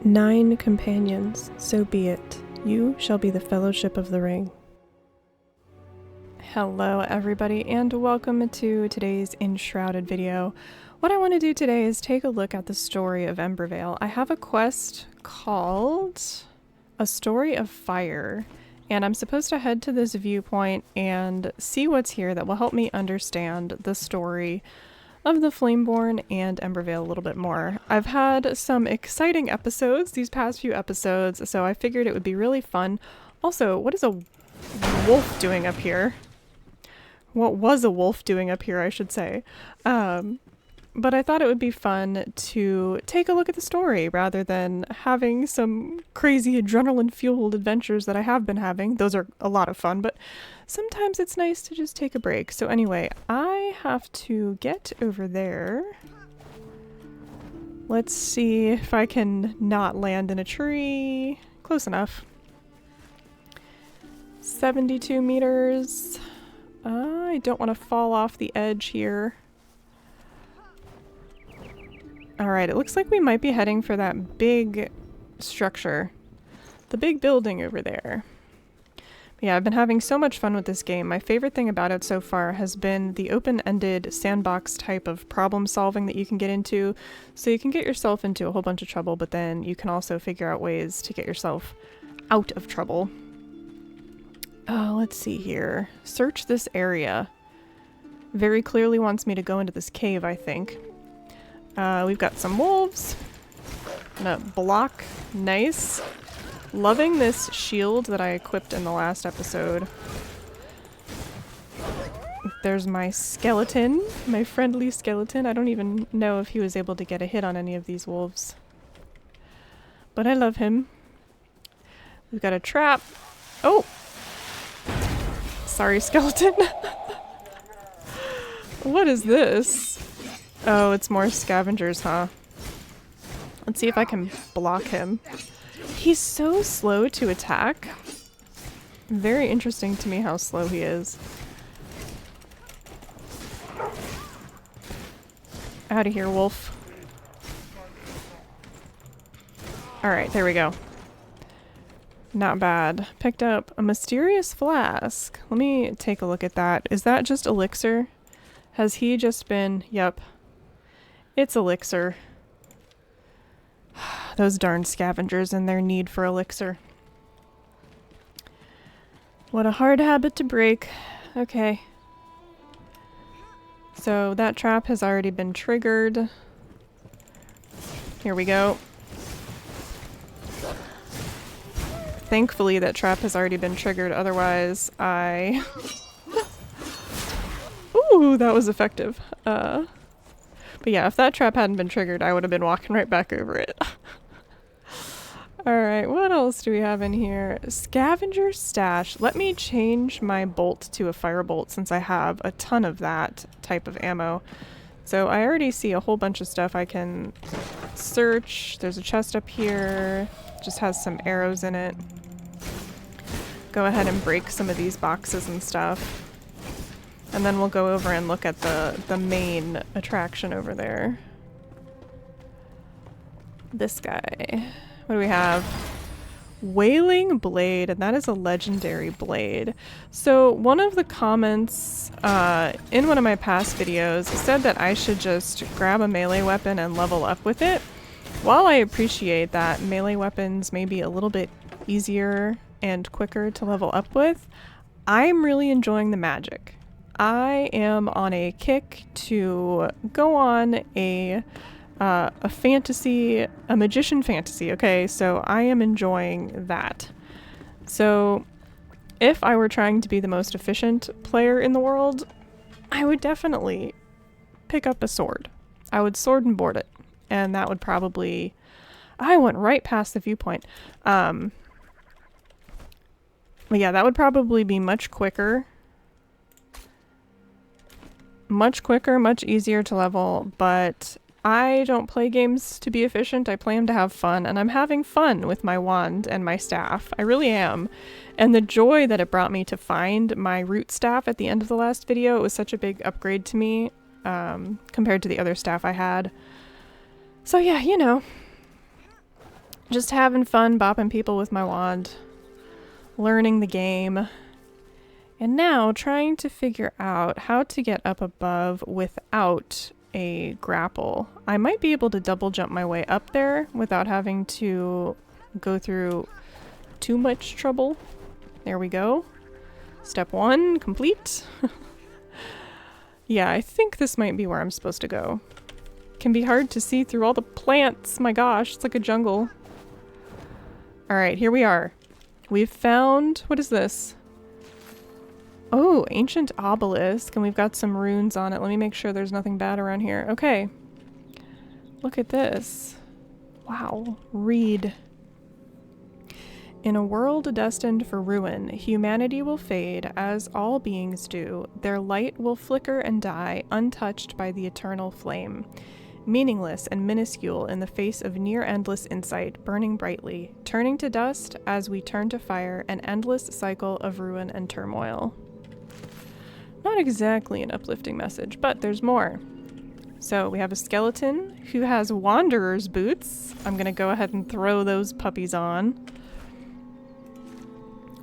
9 companions, so be it. You shall be the Fellowship of the Ring. Hello everybody and welcome to today's Enshrouded video. What I want to do today is take a look at the story of Embervale. I have a quest called A Story of Fire, and I'm supposed to head to this viewpoint and see what's here that will help me understand the story of the Flameborn and Embervale a little bit more. I've had some exciting episodes these past few episodes, so I figured it would be really fun. Also, what is a wolf doing up here? What was a wolf doing up here, I should say. But I thought it would be fun to take a look at the story rather than having some crazy adrenaline-fueled adventures that I have been having. Those are a lot of fun, but sometimes it's nice to just take a break. So anyway, I have to get over there. Let's see if I can not land in a tree. Close enough. 72 meters. I don't want to fall off the edge here. Alright, it looks like we might be heading for that big structure. The big building over there. But yeah, I've been having so much fun with this game. My favorite thing about it so far has been the open-ended sandbox type of problem solving that you can get into. So you can get yourself into a whole bunch of trouble, but then you can also figure out ways to get yourself out of trouble. Let's see here. Search this area. Very clearly wants me to go into this cave, I think. We've got some wolves. I'm gonna block. Nice. Loving this shield that I equipped in the last episode. There's my skeleton. My friendly skeleton. I don't even know if he was able to get a hit on any of these wolves. But I love him. We've got a trap. Oh! Sorry, skeleton. What is this? Oh, it's more scavengers, huh? Let's see if I can block him. He's so slow to attack. Very interesting to me how slow he is. Out of here, wolf. Alright, there we go. Not bad. Picked up a mysterious flask. Let me take a look at that. Is that just elixir? Has he just been... Yep. It's elixir. Those darn scavengers and their need for elixir. What a hard habit to break. Okay. So that trap has already been triggered. Here we go. Thankfully that trap has already been triggered, otherwise I... Ooh, that was effective. But yeah, if that trap hadn't been triggered, I would have been walking right back over it. Alright, what else do we have in here? Scavenger stash. Let me change my bolt to a firebolt since I have a ton of that type of ammo. So I already see a whole bunch of stuff I can search. There's a chest up here. Just has some arrows in it. Go ahead and break some of these boxes and stuff. And then we'll go over and look at the main attraction over there. This guy. What do we have? Wailing Blade, and that is a legendary blade. So one of the comments in one of my past videos said that I should just grab a melee weapon and level up with it. While I appreciate that melee weapons may be a little bit easier and quicker to level up with, I'm really enjoying the magic. I am on a kick to go on a fantasy, a magician fantasy, okay? So I am enjoying that. So if I were trying to be the most efficient player in the world, I would definitely pick up a sword. I would sword and board it. And that would probably... I went right past the viewpoint. But yeah, that would probably be much quicker. Much quicker, much easier to level, but I don't play games to be efficient. I play them to have fun, and I'm having fun with my wand and my staff. I really am. And the joy that it brought me to find my root staff at the end of the last video, it was such a big upgrade to me compared to the other staff I had. So yeah, you know, Just having fun bopping people with my wand. Learning the game. And now trying to figure out how to get up above without a grapple. I might be able to double jump my way up there without having to go through too much trouble. There we go. Step 1 complete. Yeah, I think this might be where I'm supposed to go. Can be hard to see through all the plants. My gosh, it's like a jungle. Alright, here we are. We've found... what is this? Oh, ancient obelisk, and we've got some runes on it. Let me make sure there's nothing bad around here. Okay. Look at this. Wow. Read. In a world destined for ruin, humanity will fade, as all beings do. Their light will flicker and die, untouched by the eternal flame. Meaningless and minuscule in the face of near-endless insight, burning brightly, turning to dust as we turn to fire, an endless cycle of ruin and turmoil. Not exactly an uplifting message, but there's more. So we have a skeleton who has wanderer's boots. I'm going to go ahead and throw those puppies on.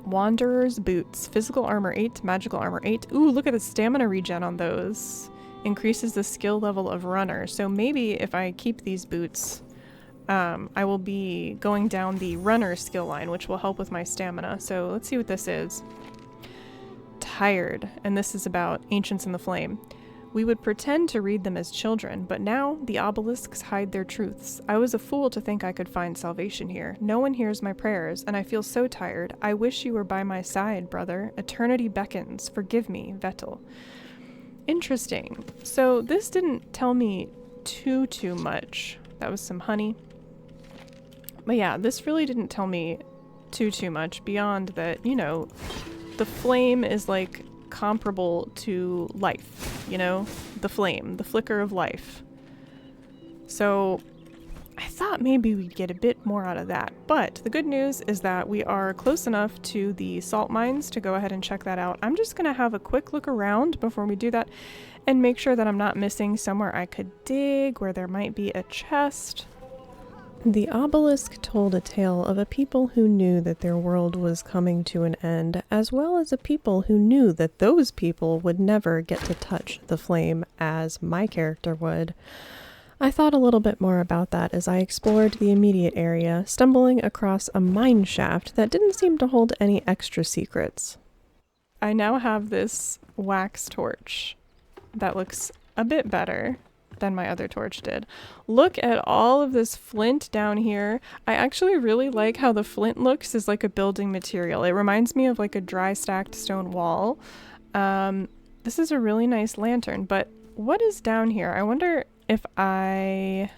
Wanderer's boots. Physical armor 8, magical armor 8. Ooh, look at the stamina regen on those. Increases the skill level of runner. So maybe if I keep these boots, I will be going down the runner skill line, which will help with my stamina. So let's see what this is. Tired, and this is about Ancients in the Flame. We would pretend to read them as children, but now the obelisks hide their truths. I was a fool to think I could find salvation here. No one hears my prayers, and I feel so tired. I wish you were by my side, brother. Eternity beckons. Forgive me, Vettel. Interesting. So this didn't tell me too much. That was some honey. But yeah, this really didn't tell me too much beyond that, you know, the flame is like comparable to life, you know? The flame, the flicker of life. So I thought maybe we'd get a bit more out of that. But the good news is that we are close enough to the salt mines to go ahead and check that out. I'm just going to have a quick look around before we do that and make sure that I'm not missing somewhere I could dig, where there might be a chest. The obelisk told a tale of a people who knew that their world was coming to an end, as well as a people who knew that those people would never get to touch the flame as my character would. I thought a little bit more about that as I explored the immediate area, stumbling across a mine shaft that didn't seem to hold any extra secrets. I now have this wax torch that looks a bit better than my other torch did. Look at all of this flint down here. I actually really like how the flint looks as like a building material. It reminds me of like a dry stacked stone wall. This is a really nice lantern, but what is down here? I wonder if I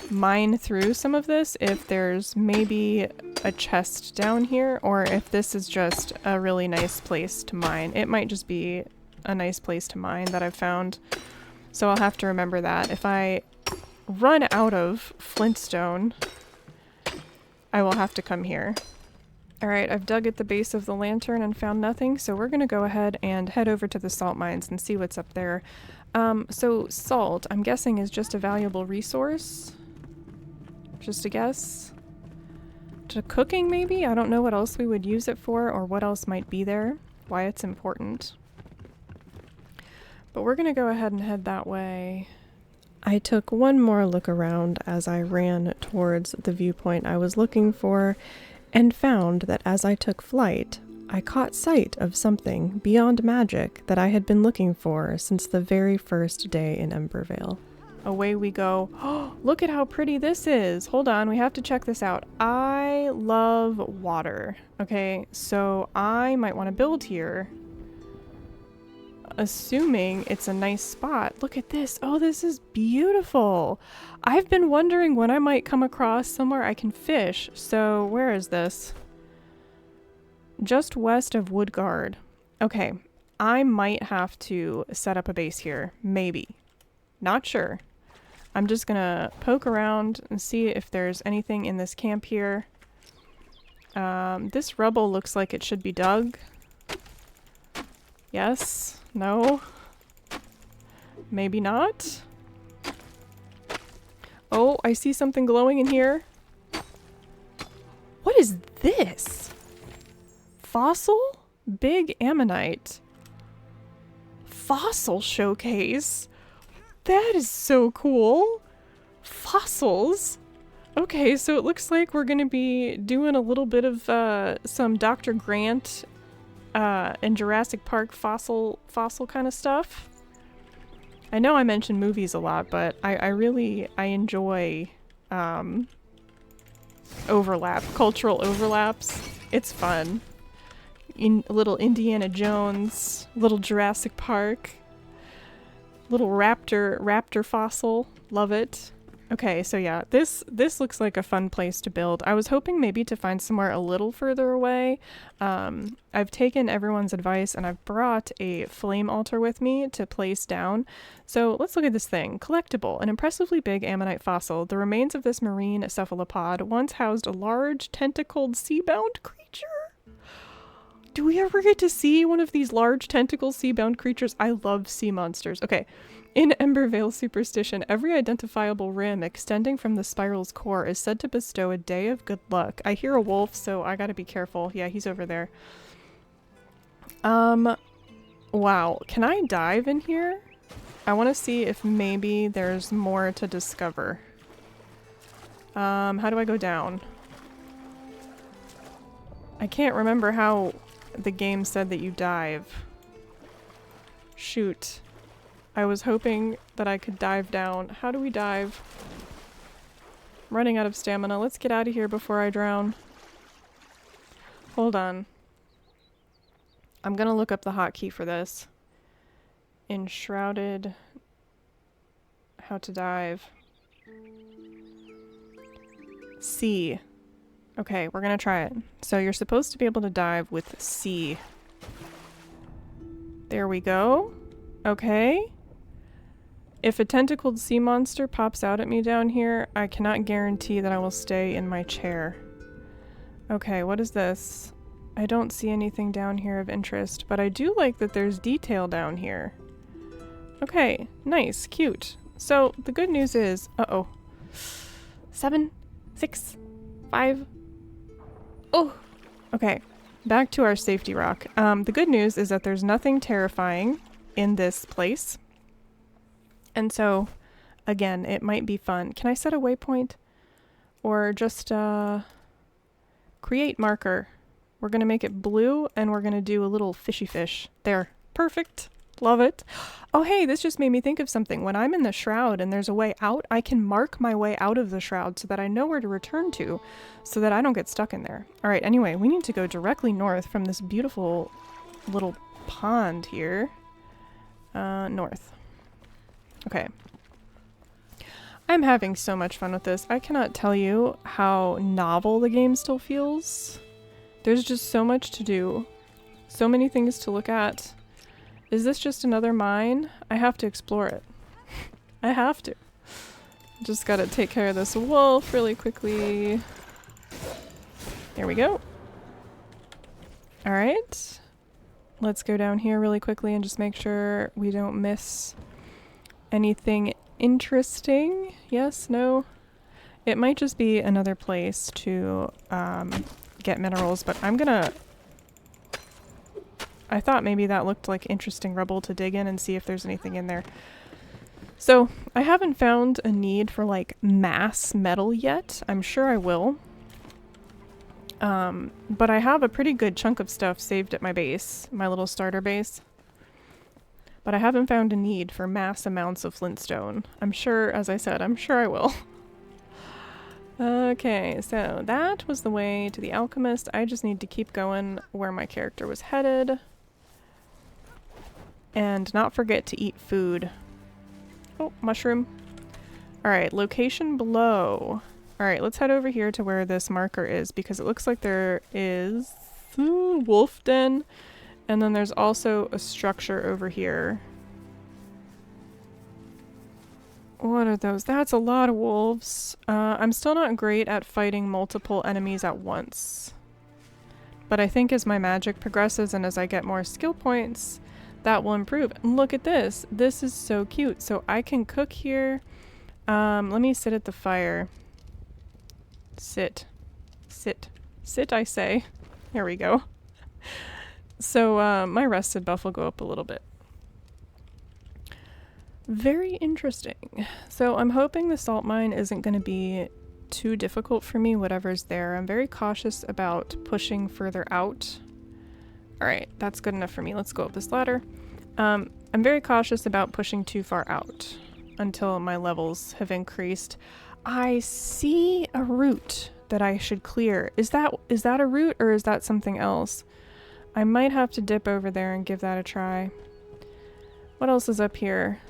mine through some of this, if there's maybe a chest down here, or if this is just a really nice place to mine. It might just be a nice place to mine that I've found. So I'll have to remember that. If I run out of flintstone, I will have to come here. Alright, I've dug at the base of the lantern and found nothing, so we're going to go ahead and head over to the salt mines and see what's up there. So salt, I'm guessing, is just a valuable resource? Just a guess? To cooking, maybe? I don't know what else we would use it for, or what else might be there, why it's important. But we're going to go ahead and head that way. I took one more look around as I ran towards the viewpoint I was looking for, and found that as I took flight, I caught sight of something beyond magic that I had been looking for since the very first day in Embervale. Away we go. Oh, look at how pretty this is. Hold on, we have to check this out. I love water. Okay, so I might want to build here. Assuming it's a nice spot. Look at this. Oh, this is beautiful. I've been wondering when I might come across somewhere I can fish. So where is this? Just west of Woodguard. Okay, I might have to set up a base here. Maybe. Not sure. I'm just gonna poke around and see if there's anything in this camp here. This rubble looks like it should be dug. Yes. No. Maybe not. Oh, I see something glowing in here. What is this? Fossil? Big ammonite. Fossil showcase? That is so cool. Fossils? Okay, so it looks like we're gonna be doing a little bit of some Dr. Grant and Jurassic Park fossil kind of stuff. I know I mention movies a lot, but I enjoy cultural overlaps. It's fun. Little Indiana Jones, little Jurassic Park, little raptor fossil. Love it. Okay, so yeah, this looks like a fun place to build. I was hoping maybe to find somewhere a little further away. I've taken everyone's advice and I've brought a flame altar with me to place down. So let's look at this thing. Collectible, an impressively big ammonite fossil. The remains of this marine cephalopod once housed a large tentacled seabound creature. Do we ever get to see one of these large tentacle seabound creatures? I love sea monsters. Okay. In Embervale superstition, every identifiable rim extending from the spiral's core is said to bestow a day of good luck. I hear a wolf, so I gotta be careful. Yeah, he's over there. Wow. Can I dive in here? I want to see if maybe there's more to discover. How do I go down? I can't remember how the game said that you dive. Shoot. I was hoping that I could dive down. How do we dive? I'm running out of stamina. Let's get out of here before I drown. Hold on. I'm gonna look up the hotkey for this. Enshrouded. How to dive. C. Okay, we're gonna try it. So you're supposed to be able to dive with C. There we go. Okay. If a tentacled sea monster pops out at me down here, I cannot guarantee that I will stay in my chair. Okay, what is this? I don't see anything down here of interest, but I do like that there's detail down here. Okay, nice, cute. So the good news is, 7, 6, 5. Oh, okay. Back to our safety rock. The good news is that there's nothing terrifying in this place. And so, again, it might be fun. Can I set a waypoint? Or just, create marker. We're gonna make it blue, and we're gonna do a little fishy fish. There. Perfect. Love it. Oh, hey, this just made me think of something. When I'm in the shroud and there's a way out, I can mark my way out of the shroud so that I know where to return to, so that I don't get stuck in there. All right, anyway, we need to go directly north from this beautiful little pond here. North. Okay. I'm having so much fun with this. I cannot tell you how novel the game still feels. There's just so much to do. So many things to look at. Is this just another mine? I have to explore it. I have to. Just gotta take care of this wolf really quickly. There we go. Alright. Let's go down here really quickly and just make sure we don't miss anything interesting. Yes? No? It might just be another place to get minerals, but I'm gonna... I thought maybe that looked like interesting rubble to dig in and see if there's anything in there. So, I haven't found a need for, like, mass metal yet. I'm sure I will. But I have a pretty good chunk of stuff saved at my base, my little starter base. But I haven't found a need for mass amounts of flintstone. I'm sure, as I said, I'm sure I will. Okay, so that was the way to the alchemist. I just need to keep going where my character was headed. And not forget to eat food. Oh, mushroom. Alright, location below. Alright, let's head over here to where this marker is, because it looks like there is a wolf den, and then there's also a structure over here. What are those? That's a lot of wolves. I'm still not great at fighting multiple enemies at once. But I think as my magic progresses and as I get more skill points, that will improve. And look at this. This is so cute. So I can cook here. Let me sit at the fire. Sit. Sit. Sit, I say. There we go. So my rested buff will go up a little bit. Very interesting. So I'm hoping the salt mine isn't going to be too difficult for me, whatever's there. I'm very cautious about pushing further out. Alright, that's good enough for me. Let's go up this ladder. I'm very cautious about pushing too far out until my levels have increased. I see a route that I should clear. Is that a route or is that something else? I might have to dip over there and give that a try. What else is up here?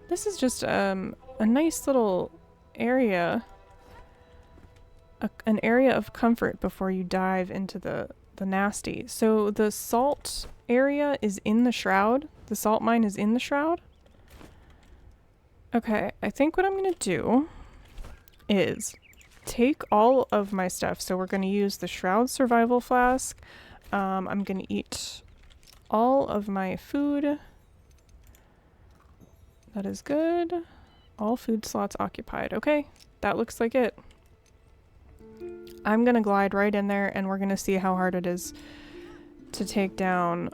This is just a nice little area. An area of comfort before you dive into the nasty. So the salt area is in the shroud. The salt mine is in the shroud. Okay, I think what I'm gonna do is take all of my stuff. So we're gonna use the shroud survival flask. I'm gonna eat all of my food. That is good. All food slots occupied. Okay, that looks like it. I'm gonna glide right in there and we're gonna see how hard it is to take down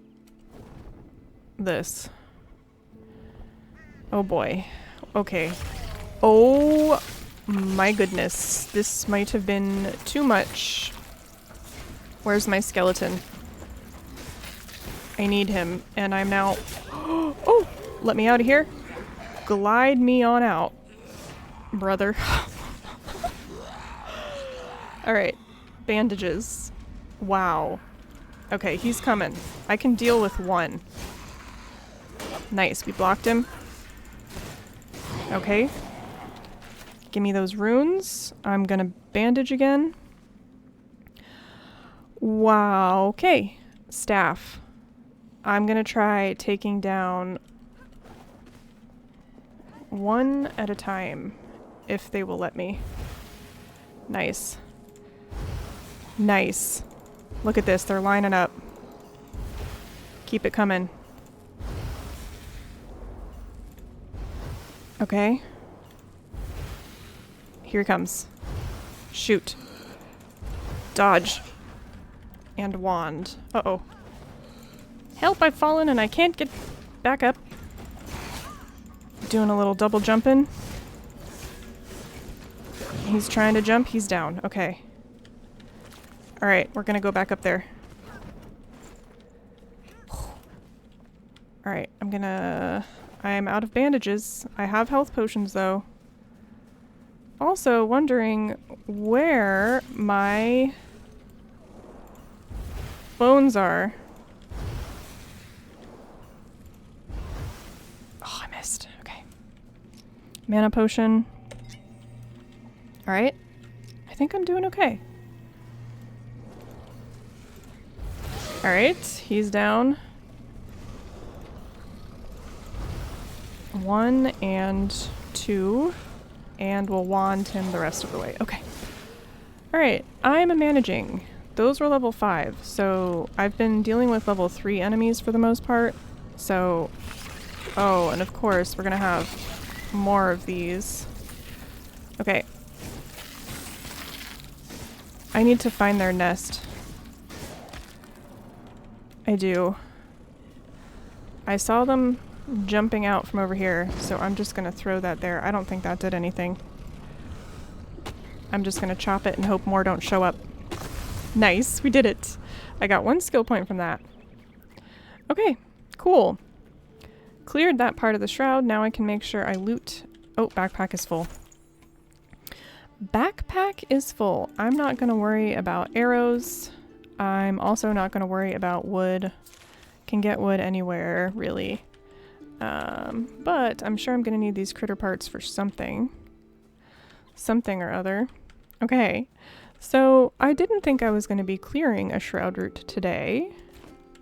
this. Oh boy. Okay. Oh my goodness. This might have been too much. Where's my skeleton? I need him and I'm now... Oh! Let me out of here. Glide me on out, brother. Alright, bandages. Wow. Okay, he's coming. I can deal with one. Nice, we blocked him. Okay. Give me those runes. I'm gonna bandage again. Wow, okay. Staff. I'm gonna try taking down one at a time, if they will let me. Nice. Nice. Look at this, they're lining up. Keep it coming. Okay. Here he comes. Shoot. Dodge. And wand. Uh-oh. Help, I've fallen and I can't get back up. Doing a little double jumping. He's trying to jump, he's down. Okay. Alright, we're gonna go back up there. Alright, I'm out of bandages. I have health potions though. Also wondering where my bones are. Oh, I missed. Okay. Mana potion. Alright. I think I'm doing okay. Alright, he's down. 1 and 2. And we'll wand him the rest of the way. Okay. Alright, I'm managing. Those were level 5, so I've been dealing with level 3 enemies for the most part. So, oh, and of course we're gonna have more of these. Okay. I need to find their nest. I do. I saw them jumping out from over here, so I'm just gonna throw that there. I don't think that did anything. I'm just gonna chop it and hope more don't show up. Nice, we did it. I got 1 skill point from that. Okay, cool. Cleared that part of the shroud. Now I can make sure I loot. Oh, backpack is full. Backpack is full. I'm not gonna worry about arrows. I'm also not gonna worry about wood. Can get wood anywhere, really. But I'm sure I'm gonna need these critter parts for something. Something or other. Okay, so I didn't think I was gonna be clearing a shroud route today,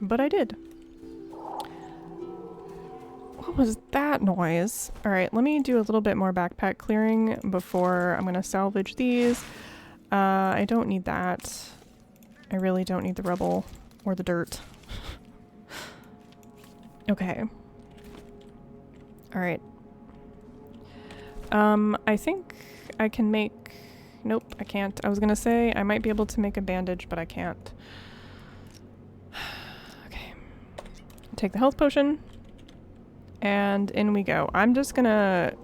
but I did. What was that noise? Alright, let me do a little bit more backpack clearing before I'm gonna salvage these. I don't need that. I really don't need the rubble or the dirt. Okay. Alright. I think I can make Nope, I can't. I was gonna say I might be able to make a bandage, but I can't. Okay. Take the health potion. And in we go. I'm gonna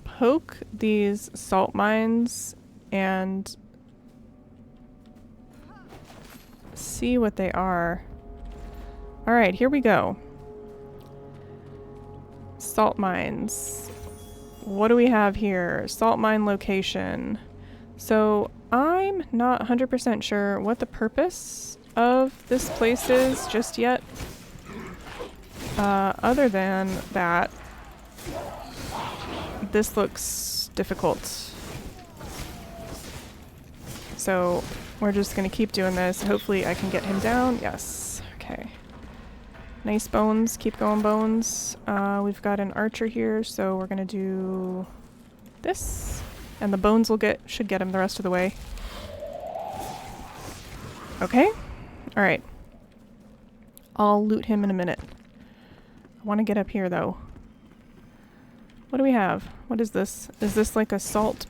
poke these salt mines and see what they are. Alright, here we go. Salt mines. What do we have here? Salt mine location. So I'm not 100% sure what the purpose of this place is just yet. Other than that, this looks difficult. So we're just gonna keep doing this. Hopefully I can get him down. Yes. Okay. Nice bones. Keep going, bones. We've got an archer here, so we're gonna do this. And the bones should get him the rest of the way. Okay. Alright. I'll loot him in a minute. I want to get up here, though. What do we have? What is this? Is this like a salt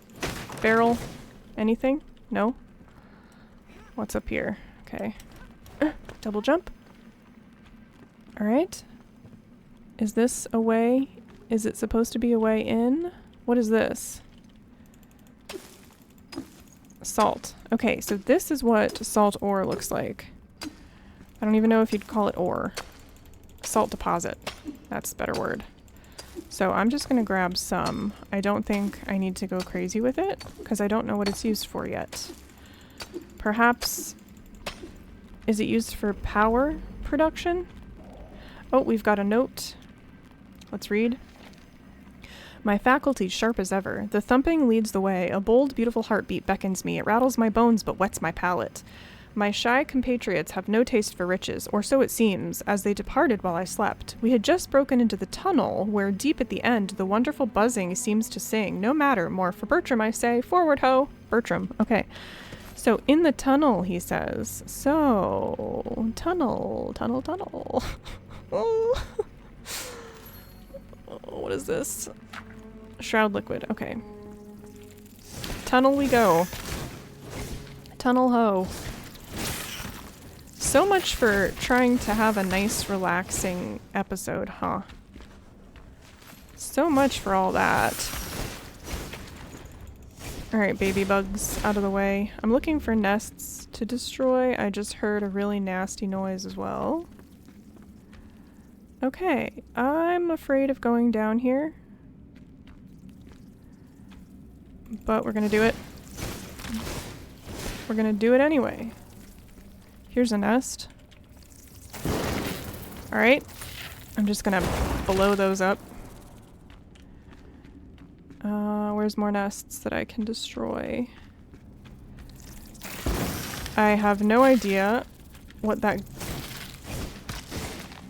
barrel? Anything? No? What's up here? Okay. Double jump. Alright. Is this a way? Is it supposed to be a way in? What is this? Salt. Okay, so this is what salt ore looks like. I don't even know if you'd call it ore. Salt deposit. That's a better word. So I'm just going to grab some. I don't think I need to go crazy with it, because I don't know what it's used for yet. Perhaps... Is it used for power production? Oh, we've got a note. Let's read. My faculties sharp as ever. The thumping leads the way. A bold, beautiful heartbeat beckons me. It rattles my bones but whets my palate. My shy compatriots have no taste for riches, or so it seems, as they departed while I slept. We had just broken into the tunnel, where deep at the end the wonderful buzzing seems to sing. No matter, more for Bertram, I say. Forward, ho! Bertram. Okay. So, in the tunnel, he says. So, tunnel. Oh. What is this? Shroud liquid. Okay. Tunnel we go. Tunnel ho. So much for trying to have a nice, relaxing episode, huh? So much for all that. Alright, baby bugs, out of the way. I'm looking for nests to destroy. I just heard a really nasty noise as well. Okay, I'm afraid of going down here. But we're gonna do it. We're gonna do it anyway. Here's a nest. Alright. I'm just gonna blow those up. Where's more nests that I can destroy? I have no idea what that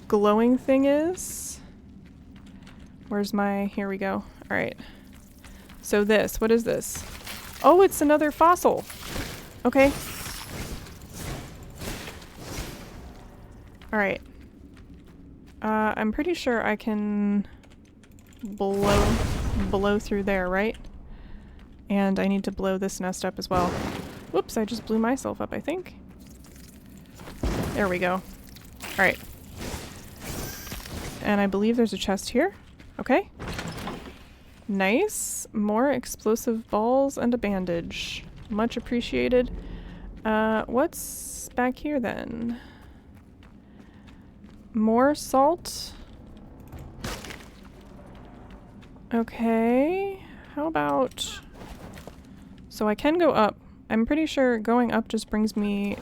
glowing thing is. Where's my... Here we go. Alright. So this. What is this? Oh, it's another fossil. Okay. Alright. I'm pretty sure I can blow through there, right? And I need to blow this nest up as well. Whoops, I just blew myself up, I think. There we go. Alright. And I believe there's a chest here. Okay. Nice. More explosive balls and a bandage. Much appreciated. What's back here then? More salt. Okay. How about... So I can go up. I'm pretty sure going up just brings me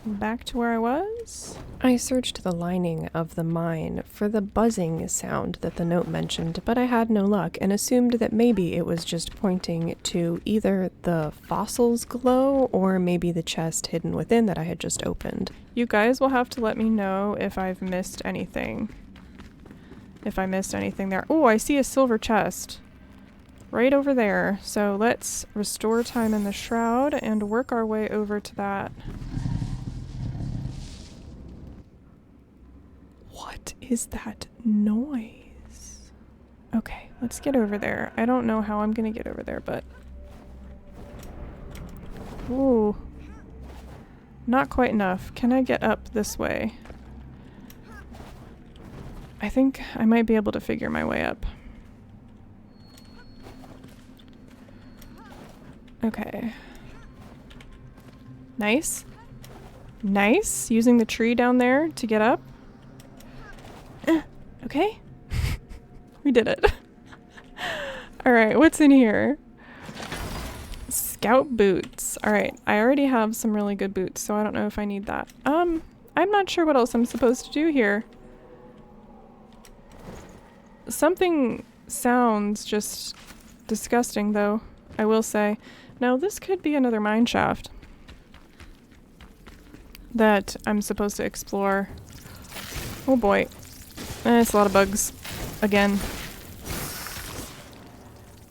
back to where I was. I searched the lining of the mine for the buzzing sound that the note mentioned, but I had no luck and assumed that maybe it was just pointing to either the fossil's glow or maybe the chest hidden within that I had just opened. You guys will have to let me know if I've missed anything. If I missed anything there. Oh, I see a silver chest. Right over there. So let's restore time in the shroud and work our way over to that. What is that noise? Okay, let's get over there. I don't know how I'm gonna get over there, but... Ooh. Not quite enough. Can I get up this way? I think I might be able to figure my way up. Okay. Nice. Nice. Using the tree down there to get up. Okay. We did it. Alright, what's in here? Scout boots. Alright, I already have some really good boots, so I don't know if I need that. I'm not sure what else I'm supposed to do here. Something sounds just disgusting, though, I will say. Now, this could be another mine shaft that I'm supposed to explore. Oh boy. It's a lot of bugs. Again.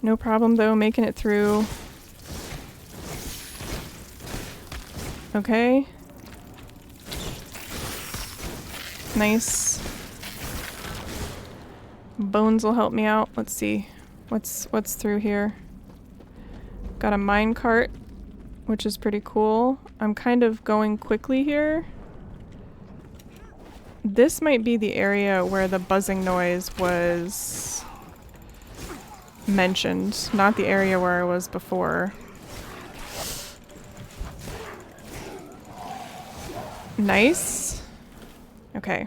No problem, though, making it through. Okay. Nice. Bones will help me out. Let's see. What's through here? Got a mine cart, which is pretty cool. I'm kind of going quickly here. This might be the area where the buzzing noise was mentioned, not the area where I was before. Nice. Okay.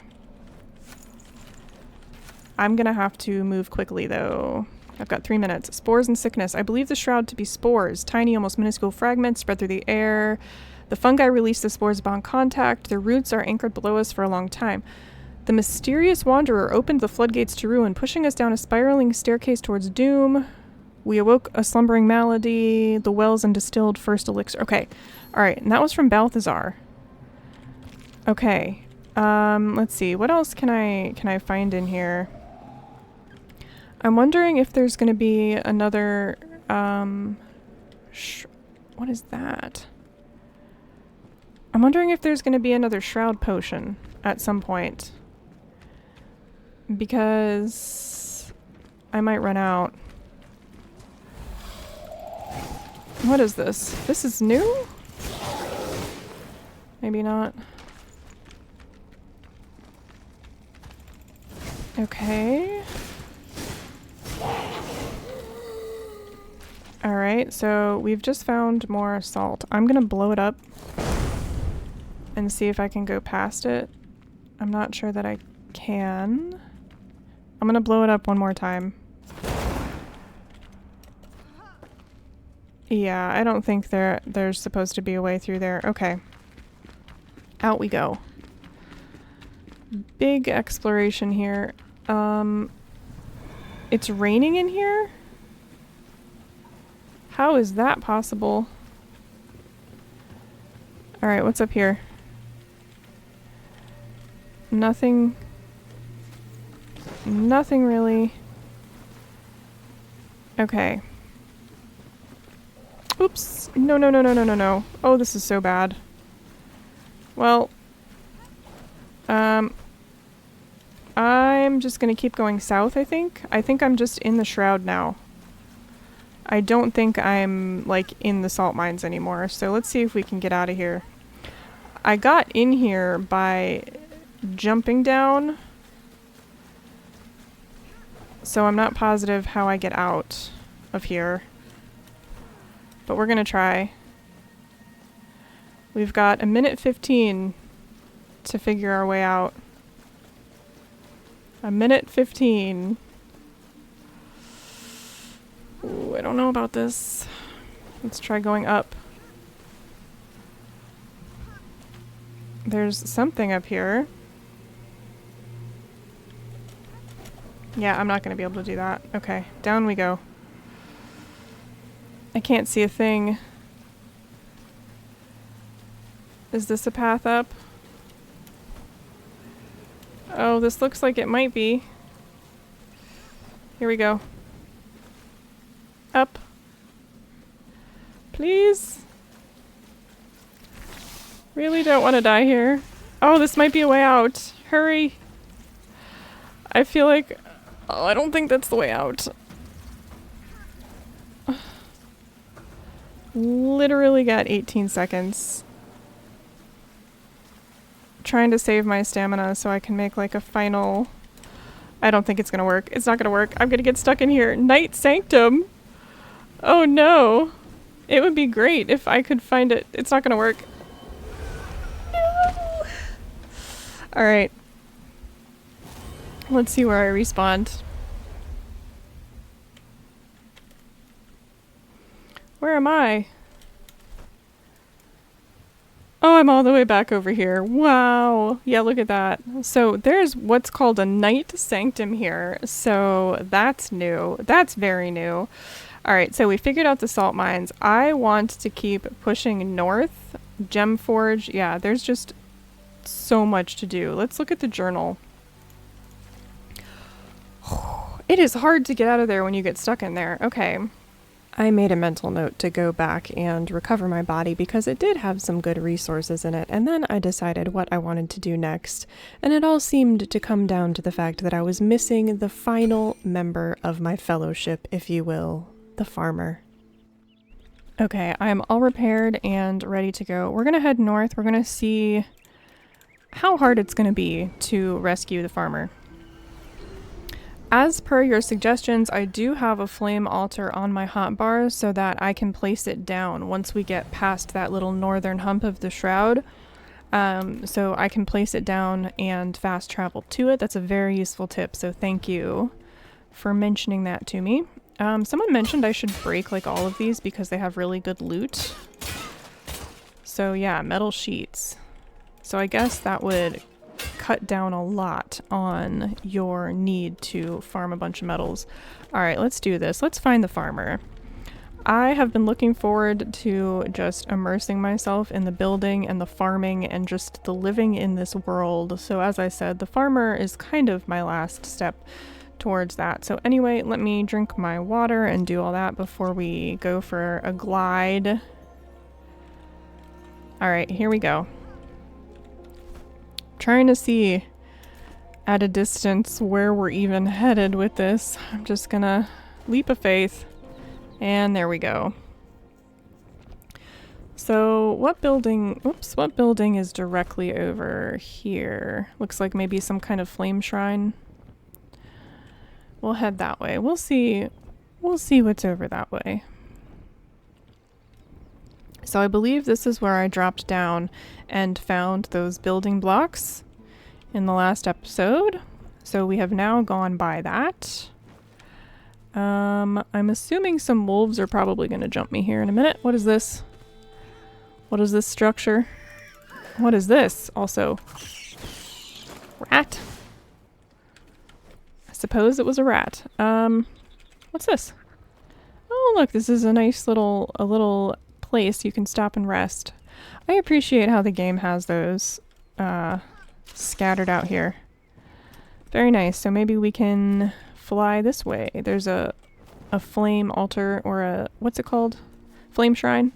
I'm gonna have to move quickly, though. I've got 3 minutes. Spores and sickness. I believe the shroud to be spores. Tiny, almost minuscule fragments spread through the air. The fungi release the spores upon contact. Their roots are anchored below us for a long time. The mysterious wanderer opened the floodgates to ruin, pushing us down a spiraling staircase towards doom. We awoke a slumbering malady. The wells and distilled first elixir. Okay. Alright, and that was from Balthazar. Okay. Let's see. What else can I find in here? I'm wondering if there's going to be another, what is that? I'm wondering if there's going to be another shroud potion at some point. Because I might run out. What is this? This is new? Maybe not. Okay. Alright, so we've just found more salt. I'm gonna blow it up and see if I can go past it. I'm not sure that I can. I'm gonna blow it up one more time. Yeah, I don't think there's supposed to be a way through there. Okay. Out we go. Big exploration here. It's raining in here? How is that possible? Alright, what's up here? Nothing. Nothing really. Okay. Oops. No, no, no, no, no, no, no. Oh, this is so bad. Well. I'm just gonna keep going south, I think. I think I'm just in the shroud now. I don't think I'm, like, in the salt mines anymore, so let's see if we can get out of here. I got in here by jumping down, so I'm not positive how I get out of here. But we're gonna try. We've got 1:15 to figure our way out. 1:15. Ooh, I don't know about this. Let's try going up. There's something up here. Yeah, I'm not going to be able to do that. Okay, down we go. I can't see a thing. Is this a path up? Oh, this looks like it might be. Here we go. Up. Please. Really don't want to die here. Oh, this might be a way out. Hurry. I feel like Oh, I don't think that's the way out. Literally got 18 seconds. Trying to save my stamina so I can make like a final... I don't think it's gonna work. It's not gonna work. I'm gonna get stuck in here. Night Sanctum! Oh no! It would be great if I could find it. It's not gonna work. No! Alright. Let's see where I respawned. Where am I? Oh, I'm all the way back over here. Wow. Yeah, look at that. So there's what's called a Night Sanctum here. So that's new. That's very new. All right, so we figured out the salt mines. I want to keep pushing north. Gemforge. Yeah, there's just so much to do. Let's look at the journal. It is hard to get out of there when you get stuck in there. Okay. I made a mental note to go back and recover my body because it did have some good resources in it, and then I decided what I wanted to do next, and it all seemed to come down to the fact that I was missing the final member of my fellowship, if you will, the farmer. Okay, I'm all repaired and ready to go. We're gonna head north. We're gonna see how hard it's gonna be to rescue the farmer. As per your suggestions, I do have a flame altar on my hotbar so that I can place it down once we get past that little northern hump of the shroud. So I can place it down and fast travel to it. That's a very useful tip, so thank you for mentioning that to me. Someone mentioned I should break like all of these because they have really good loot. So yeah, metal sheets. So I guess that would cut down a lot on your need to farm a bunch of metals. Alright, let's do this. Let's find the farmer. I have been looking forward to just immersing myself in the building and the farming and just the living in this world. So as I said, the farmer is kind of my last step towards that. So anyway, let me drink my water and do all that before we go for a glide. Alright, here we go. Trying to see at a distance where we're even headed with this. I'm just gonna leap of faith. And there we go. So what building, oops, what building is directly over here? Looks like maybe some kind of flame shrine. We'll head that way. We'll see what's over that way. So I believe this is where I dropped down and found those building blocks in the last episode. So we have now gone by that. I'm assuming some wolves are probably going to jump me here in a minute. What is this? What is this structure? What is this? Also, rat? I suppose it was a rat. What's this? Oh, look, this is a nice little place you can stop and rest. I appreciate how the game has those scattered out here. Very nice. So maybe we can fly this way. There's a flame altar or a, what's it called? Flame shrine.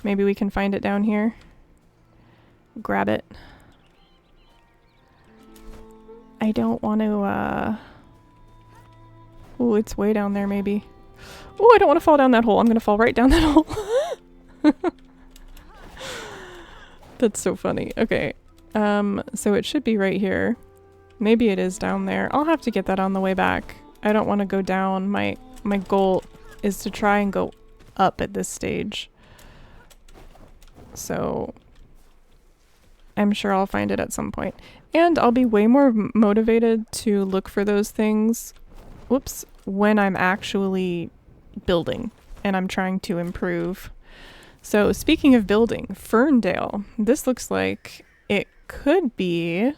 Maybe we can find it down here. Grab it. I don't want to, ooh, it's way down there maybe. Ooh, I don't want to fall down that hole. I'm going to fall right down that hole. That's so funny. Okay. So it should be right here. Maybe it is down there. I'll have to get that on the way back. I don't want to go down. My goal is to try and go up at this stage. So I'm sure I'll find it at some point. And I'll be way more motivated to look for those things, whoops, when I'm actually building and I'm trying to improve. So speaking of building, Ferndale. This looks like it could be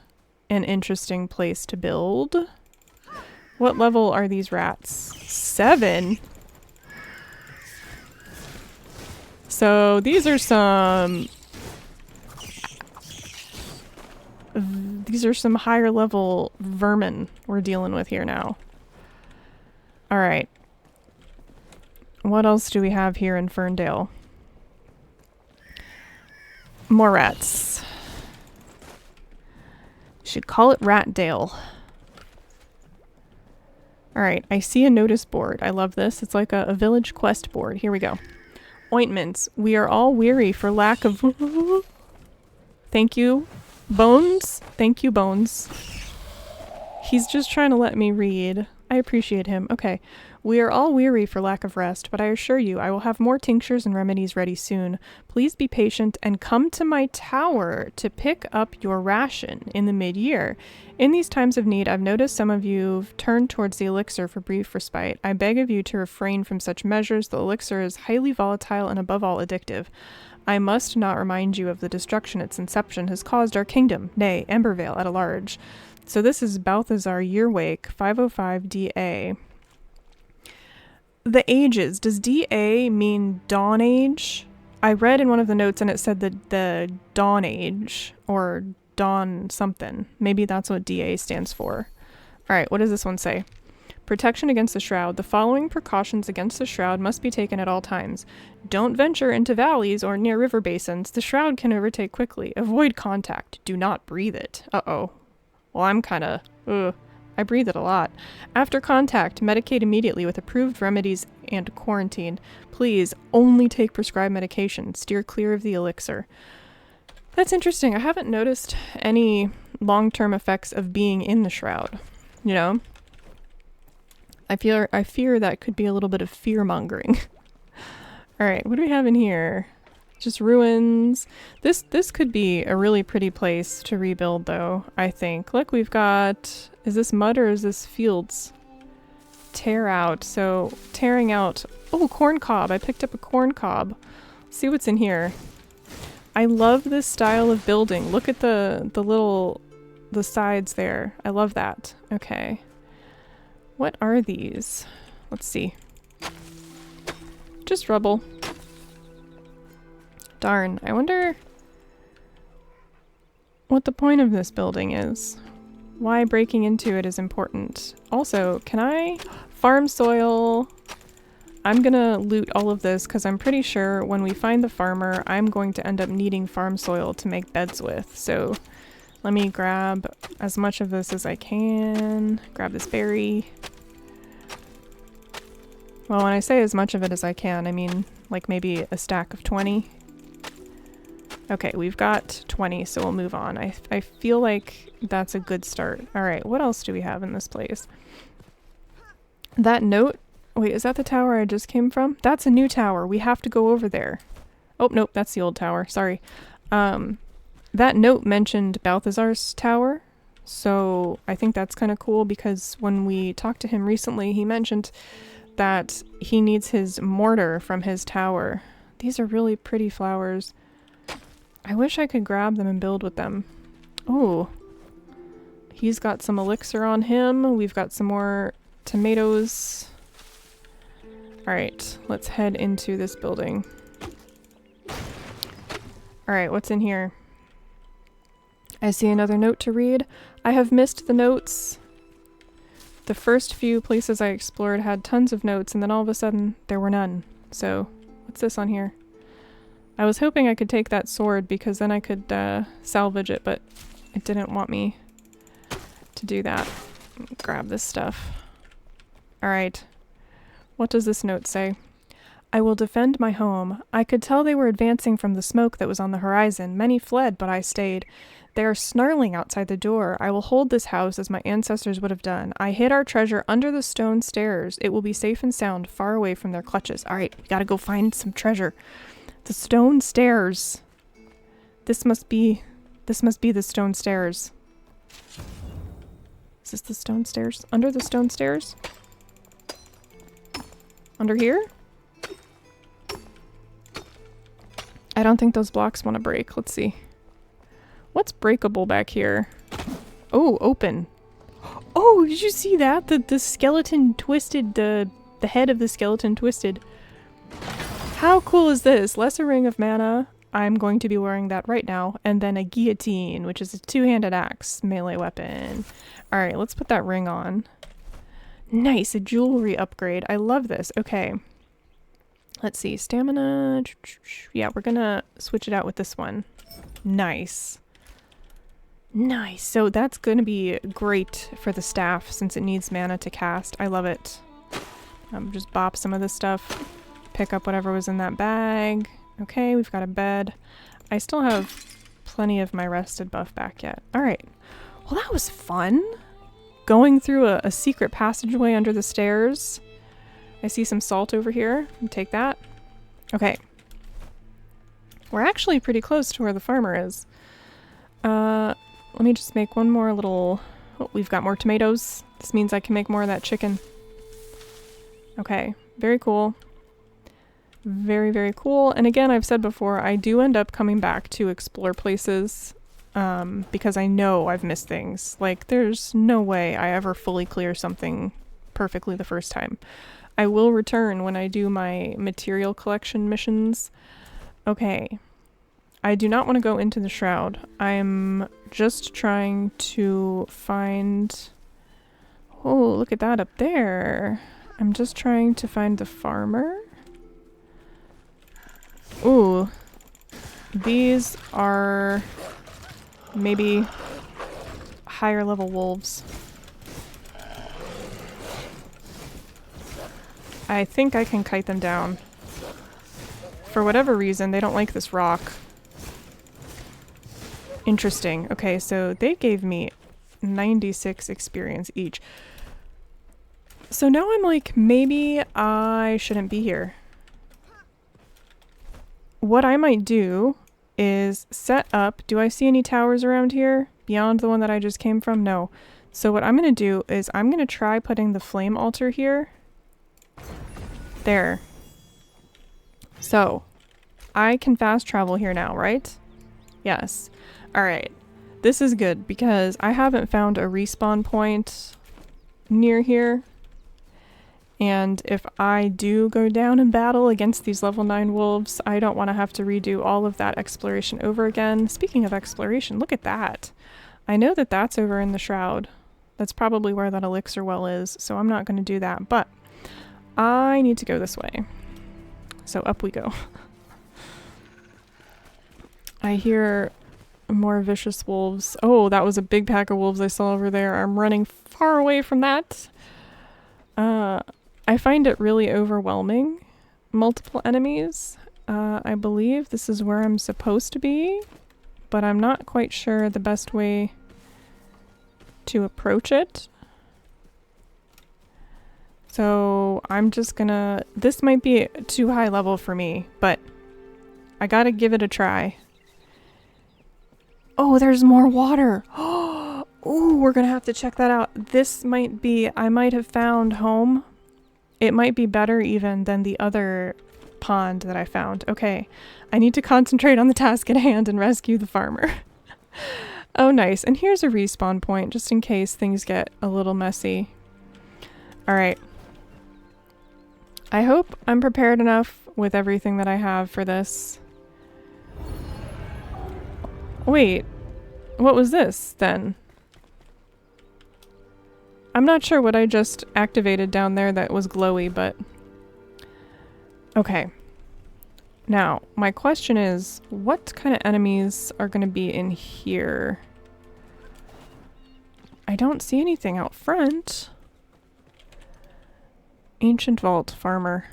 an interesting place to build. What level are these rats? 7? So these are some higher level vermin we're dealing with here now. All right. What else do we have here in Ferndale? More rats. Should call it Ratdale. Alright, I see a notice board. I love this. It's like a village quest board. Here we go. Ointments. We are all weary for lack of... Thank you, Bones. Thank you, Bones. He's just trying to let me read. I appreciate him. Okay. We are all weary for lack of rest, but I assure you I will have more tinctures and remedies ready soon. Please be patient and come to my tower to pick up your ration in the mid-year. In these times of need, I've noticed some of you've turned towards the elixir for brief respite. I beg of you to refrain from such measures. The elixir is highly volatile and above all addictive. I must not remind you of the destruction its inception has caused our kingdom, nay, Embervale at a large. So this is Balthazar Yearwake, 505 DA. The ages. Does DA mean Dawn Age? I read in one of the notes and it said the Dawn Age, or Dawn something. Maybe that's what DA stands for. Alright, what does this one say? Protection against the shroud. The following precautions against the shroud must be taken at all times. Don't venture into valleys or near river basins. The shroud can overtake quickly. Avoid contact. Do not breathe it. Uh-oh. Well, I'm kinda... I breathe it a lot. After contact, medicate immediately with approved remedies and quarantine. Please, only take prescribed medication. Steer clear of the elixir. That's interesting. I haven't noticed any long-term effects of being in the shroud. You know? I fear that could be a little bit of fear-mongering. Alright, what do we have in here? Just ruins. This could be a really pretty place to rebuild, though, I think. Look, we've got... Is this mud or is this fields? Tear out. So, tearing out... Oh, corn cob. I picked up a corn cob. Let's see what's in here. I love this style of building. Look at the sides there. I love that. Okay. What are these? Let's see. Just rubble. Darn, I wonder what the point of this building is. Why breaking into it is important. Also, can I farm soil? I'm gonna loot all of this because I'm pretty sure when we find the farmer, I'm going to end up needing farm soil to make beds with. So let me grab as much of this as I can. Grab this berry. Well, when I say as much of it as I can, I mean like maybe a stack of 20. Okay, we've got 20, so we'll move on. I feel like that's a good start. Alright, what else do we have in this place? That note... Wait, is that the tower I just came from? That's a new tower. We have to go over there. Oh, nope, that's the old tower. Sorry. That note mentioned Balthazar's tower, so I think that's kind of cool because when we talked to him recently, he mentioned that he needs his mortar from his tower. These are really pretty flowers. I wish I could grab them and build with them. Oh, he's got some elixir on him. We've got some more tomatoes. Alright, let's head into this building. Alright, what's in here? I see another note to read. I have missed the notes. The first few places I explored had tons of notes, and then all of a sudden, there were none. So, what's this on here? I was hoping I could take that sword because then I could salvage it, but it didn't want me to do that. Grab this stuff. Alright. What does this note say? I will defend my home. I could tell they were advancing from the smoke that was on the horizon. Many fled, but I stayed. They are snarling outside the door. I will hold this house as my ancestors would have done. I hid our treasure under the stone stairs. It will be safe and sound, far away from their clutches. Alright, we gotta go find some treasure. The stone stairs. This must be the stone stairs. Is this the stone stairs? Under the stone stairs? Under here? I don't think those blocks want to break. Let's see. What's breakable back here? Oh, open. Oh, did you see that? The skeleton twisted, the head of the skeleton twisted. How cool is this? Lesser ring of mana. I'm going to be wearing that right now. And then a guillotine, which is a two-handed axe melee weapon. Alright, let's put that ring on. Nice, a jewelry upgrade. I love this. Okay. Let's see. Stamina. Yeah, we're gonna switch it out with this one. Nice. Nice. So that's going to be great for the staff since it needs mana to cast. I love it. Just bop some of this stuff. Pick up whatever was in that bag. Okay, we've got a bed. I still have plenty of my rested buff back yet. Alright. Well, that was fun. Going through a secret passageway under the stairs. I see some salt over here. I'll take that. Okay. We're actually pretty close to where the farmer is. Let me just make one more little... Oh, we've got more tomatoes. This means I can make more of that chicken. Okay, very cool. Very, very cool. And again, I've said before, I do end up coming back to explore places because I know I've missed things. Like, there's no way I ever fully clear something perfectly the first time. I will return when I do my material collection missions. Okay. I do not want to go into the shroud. I'm just trying to find... Oh, look at that up there. I'm just trying to find the farmer. Ooh. These are maybe higher level wolves. I think I can kite them down. For whatever reason, they don't like this rock. Interesting. Okay, so they gave me 96 experience each. So now I'm like, maybe I shouldn't be here. What I might do is set up... Do I see any towers around here? Beyond the one that I just came from? No. So what I'm going to do is I'm going to try putting the flame altar here. There. So, I can fast travel here now, right? Yes. Alright. This is good because I haven't found a respawn point near here. And if I do go down in battle against these level 9 wolves, I don't want to have to redo all of that exploration over again. Speaking of exploration, look at that. I know that that's over in the shroud. That's probably where that elixir well is, so I'm not going to do that. But I need to go this way. So up we go. I hear more vicious wolves. Oh, that was a big pack of wolves I saw over there. I'm running far away from that. I find it really overwhelming. Multiple enemies. I believe this is where I'm supposed to be, but I'm not quite sure the best way to approach it. So I'm just gonna... This might be too high level for me, but I gotta give it a try. Oh, there's more water! Oh, we're gonna have to check that out. This might be... I might have found home. It might be better even than the other pond that I found. Okay, I need to concentrate on the task at hand and rescue the farmer. Oh, nice. And here's a respawn point, just in case things get a little messy. Alright. I hope I'm prepared enough with everything that I have for this. Wait, what was this, then? I'm not sure what I just activated down there that was glowy, but... Okay. Now, my question is, what kind of enemies are going to be in here? I don't see anything out front. Ancient Vault Farmer.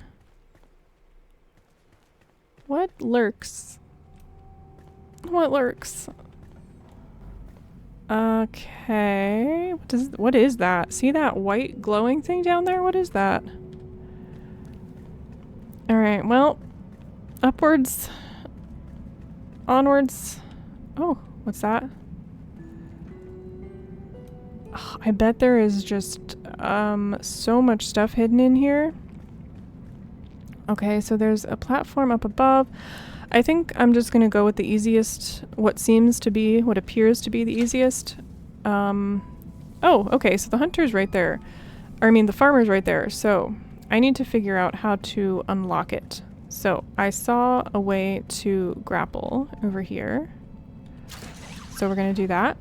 What lurks? What lurks? Okay. What is that? See that white glowing thing down there? What is that? Alright, well, upwards. Onwards. Oh, what's that? Oh, I bet there is just so much stuff hidden in here. Okay, so there's a platform up above. I think I'm just gonna go with the easiest, what appears to be the easiest. Oh, okay, so the hunter's right there. Or, I mean, the farmer's right there, so I need to figure out how to unlock it. So, I saw a way to grapple over here. So we're gonna do that.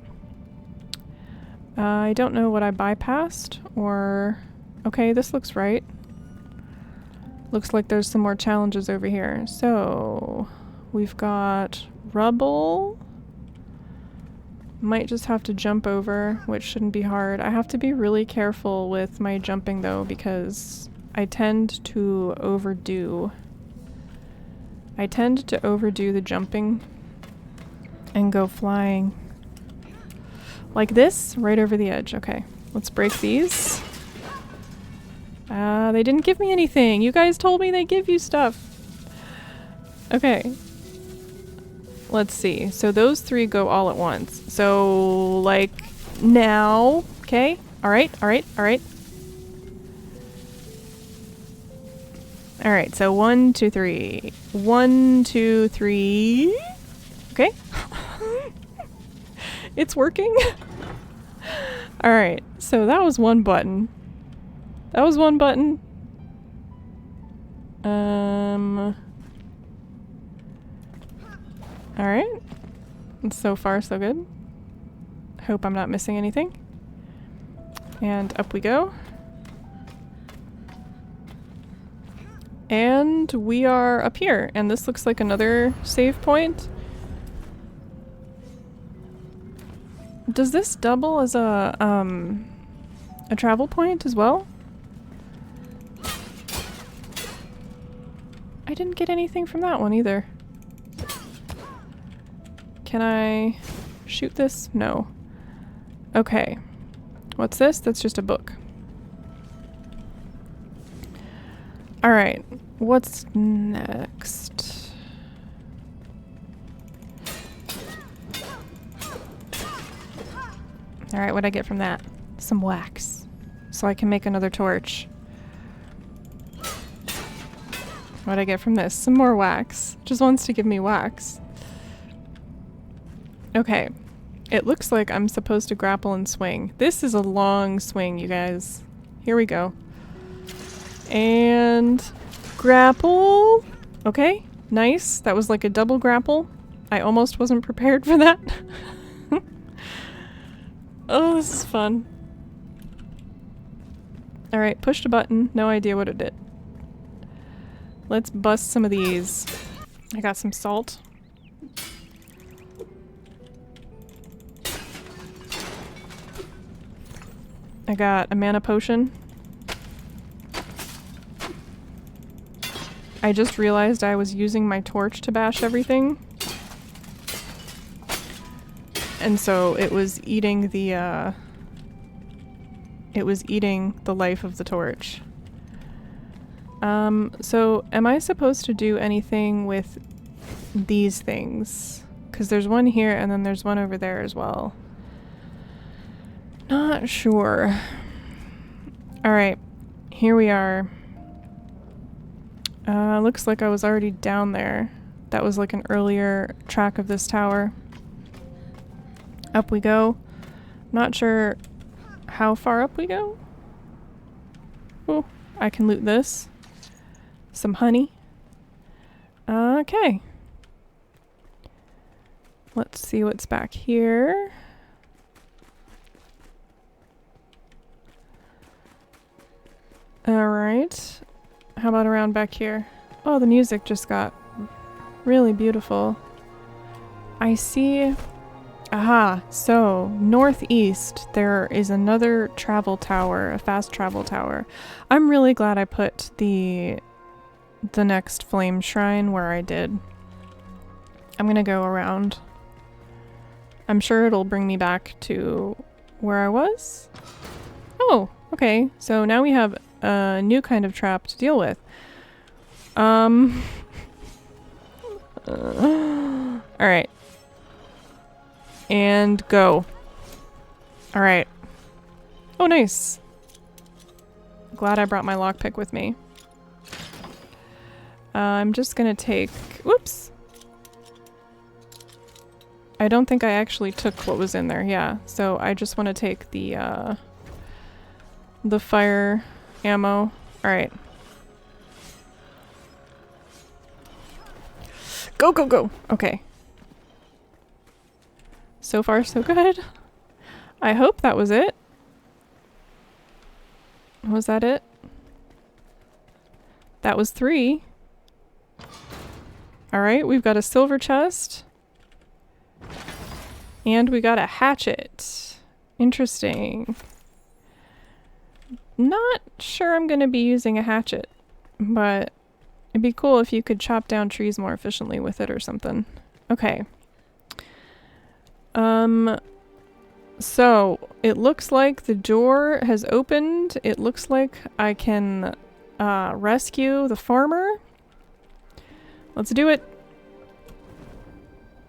I don't know what I bypassed, or... Okay, this looks right. Looks like there's some more challenges over here. So, we've got rubble, Might just have to jump over, which shouldn't be hard. I have to be really careful with my jumping though, because I tend to overdo the jumping and go flying. Like this, right over the edge. Okay, let's break these. They didn't give me anything. You guys told me they give you stuff. Okay. Let's see. So those three go all at once. So, like, now. Okay. Alright, alright, alright. Alright, so 1, 2, 3. 1, 2, 3. Okay. It's working. Alright, so that was one button. That was one button. Alright. So far, so good. Hope I'm not missing anything. And up we go. And we are up here. And this looks like another save point. Does this double as a travel point as well? I didn't get anything from that one either. Can I shoot this? No. Okay. What's this? That's just a book. Alright. What's next? Alright, what'd I get from that? Some wax. So I can make another torch. What'd I get from this? Some more wax. Just wants to give me wax. Okay. It looks like I'm supposed to grapple and swing. This is a long swing, you guys. Here we go. And grapple. Okay, nice. That was like a double grapple. I almost wasn't prepared for that. Oh, this is fun. Alright, pushed a button. No idea what it did. Let's bust some of these. I got some salt. I got a mana potion. I just realized I was using my torch to bash everything. And so it was eating the life of the torch. So am I supposed to do anything with these things? Because there's one here and then there's one over there as well. Not sure. Alright, here we are. Looks like I was already down there. That was like an earlier track of this tower. Up we go. Not sure how far up we go. Oh, I can loot this. Some honey. Okay. Let's see what's back here. Alright. How about around back here? Oh, the music just got really beautiful. I see... Aha! So, northeast, there is another travel tower, a fast travel tower. I'm really glad I put the next flame shrine where I did. I'm gonna go around. I'm sure it'll bring me back to where I was. Oh, okay. So now we have a new kind of trap to deal with. Alright. And go. Alright. Oh, nice. Glad I brought my lockpick with me. I'm just gonna take... Whoops! I don't think I actually took what was in there, yeah. So I just want to take the fire ammo. Alright. Go, go, go! Okay. So far, so good. I hope that was it. Was that it? That was 3. Alright, we've got a silver chest. And we got a hatchet. Interesting. Not sure I'm going to be using a hatchet, but it'd be cool if you could chop down trees more efficiently with it or something. Okay. So it looks like the door has opened. It looks like I can rescue the farmer. Let's do it.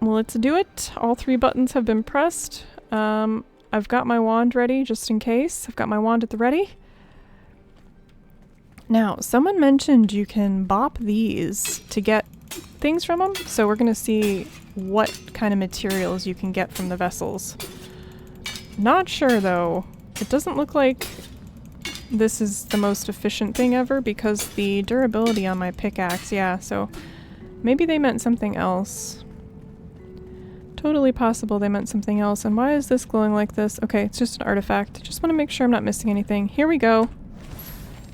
Let's do it. All 3 buttons have been pressed. I've got my wand ready just in case. I've got my wand at the ready. Now, someone mentioned you can bop these to get things from them. So we're going to see what kind of materials you can get from the vessels. Not sure though. It doesn't look like this is the most efficient thing ever because the durability on my pickaxe, yeah, so maybe they meant something else. Totally possible they meant something else. And why is this glowing like this? Okay, it's just an artifact. Just want to make sure I'm not missing anything. Here we go.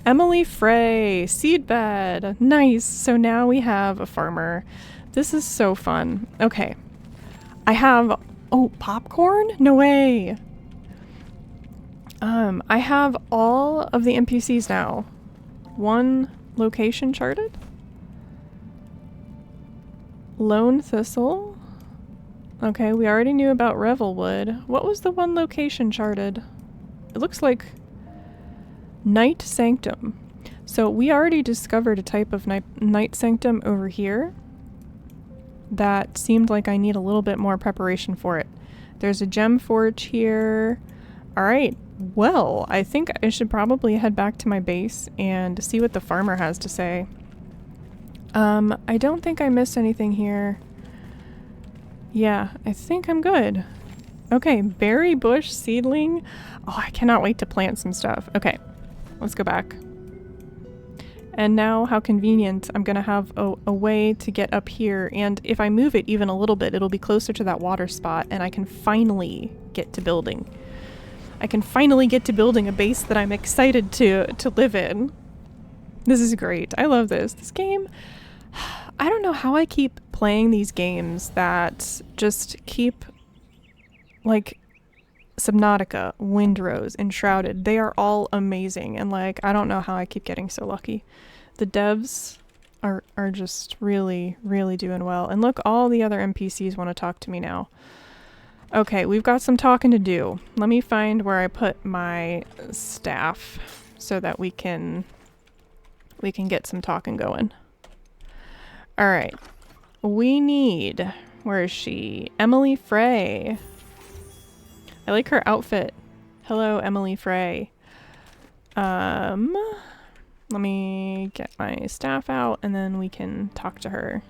Emily Frey, seedbed. Nice. So now we have a farmer. This is so fun. Okay. I have, oh, popcorn? No way. I have all of the NPCs now. 1 location charted. Lone Thistle. Okay, we already knew about Revelwood. What was the 1 location charted? It looks like Night Sanctum. So we already discovered a type of Night Sanctum over here that seemed like I need a little bit more preparation for it. There's a gem forge here. All right, well, I think I should probably head back to my base and see what the farmer has to say. I don't think I missed anything here. Yeah, I think I'm good. Okay, berry bush seedling. Oh, I cannot wait to plant some stuff. Okay, let's go back. And now, how convenient, I'm gonna have a way to get up here, and if I move it even a little bit, it'll be closer to that water spot, and I can finally get to building. I can finally get to building a base that I'm excited to live in. This is great. I love this. This game, I don't know how I keep playing these games that just keep, like, Subnautica, Windrose, Enshrouded. They are all amazing, and like, I don't know how I keep getting so lucky. The devs are just really, really doing well. And look, all the other NPCs want to talk to me now. Okay, we've got some talking to do. Let me find where I put my staff so that we can get some talking going. All right. We need, where is she? Emily Frey. I like her outfit. Hello, Emily Frey. Let me get my staff out and then we can talk to her.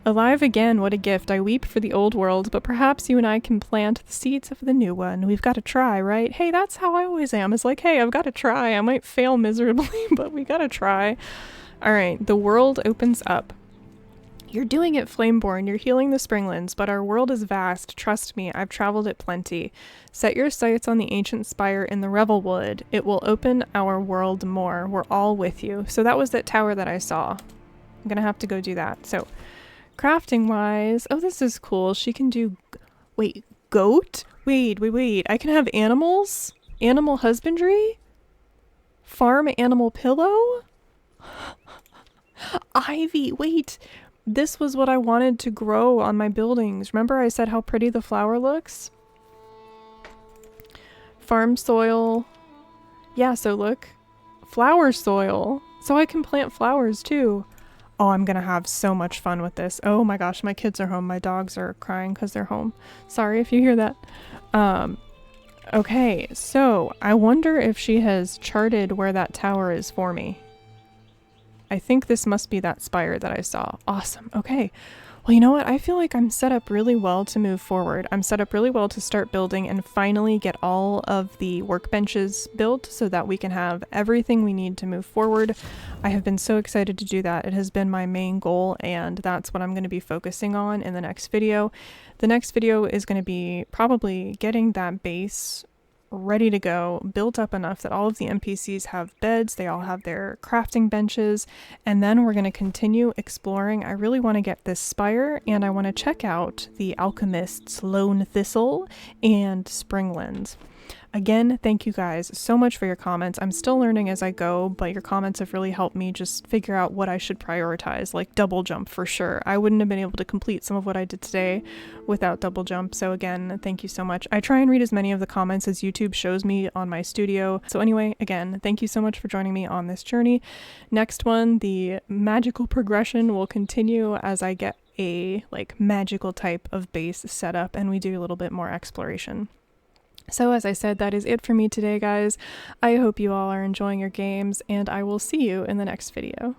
Alive again, what a gift. I weep for the old world, but perhaps you and I can plant the seeds of the new one. We've got to try, right? Hey, that's how I always am. It's like, hey, I've got to try. I might fail miserably, but we got to try. All right, the world opens up. You're doing it, Flameborn. You're healing the Springlands, but our world is vast. Trust me, I've traveled it plenty. Set your sights on the ancient spire in the Revelwood. It will open our world more. We're all with you. So that was that tower that I saw. I'm gonna have to go do that. So, crafting-wise, oh, this is cool. She can do, wait, goat? Wait. I can have animals? Animal husbandry? Farm animal pillow? Ivy, wait. This was what I wanted to grow on my buildings. Remember I said how pretty the flower looks? Farm soil. Yeah, so look. Flower soil. So I can plant flowers too. Oh, I'm gonna have so much fun with this. Oh my gosh, my kids are home. My dogs are crying because they're home. Sorry if you hear that. Okay, so I wonder if she has charted where that tower is for me. I think this must be that spire that I saw. Awesome. Okay. Well, you know what? I feel like I'm set up really well to move forward. I'm set up really well to start building and finally get all of the workbenches built so that we can have everything we need to move forward. I have been so excited to do that. It has been my main goal, and that's what I'm going to be focusing on in the next video. The next video is going to be probably getting that base ready to go, built up enough that all of the NPCs have beds, they all have their crafting benches, and then we're going to continue exploring. I really want to get this spire, and I want to check out the alchemist's lone thistle and springlands. Again, thank you guys so much for your comments. I'm still learning as I go, but your comments have really helped me just figure out what I should prioritize, like double jump for sure. I wouldn't have been able to complete some of what I did today without double jump. So again, thank you so much. I try and read as many of the comments as YouTube shows me on my studio. So anyway, again, thank you so much for joining me on this journey. Next one, the magical progression will continue as I get a like magical type of base set up and we do a little bit more exploration. So as I said, that is it for me today, guys. I hope you all are enjoying your games, and I will see you in the next video.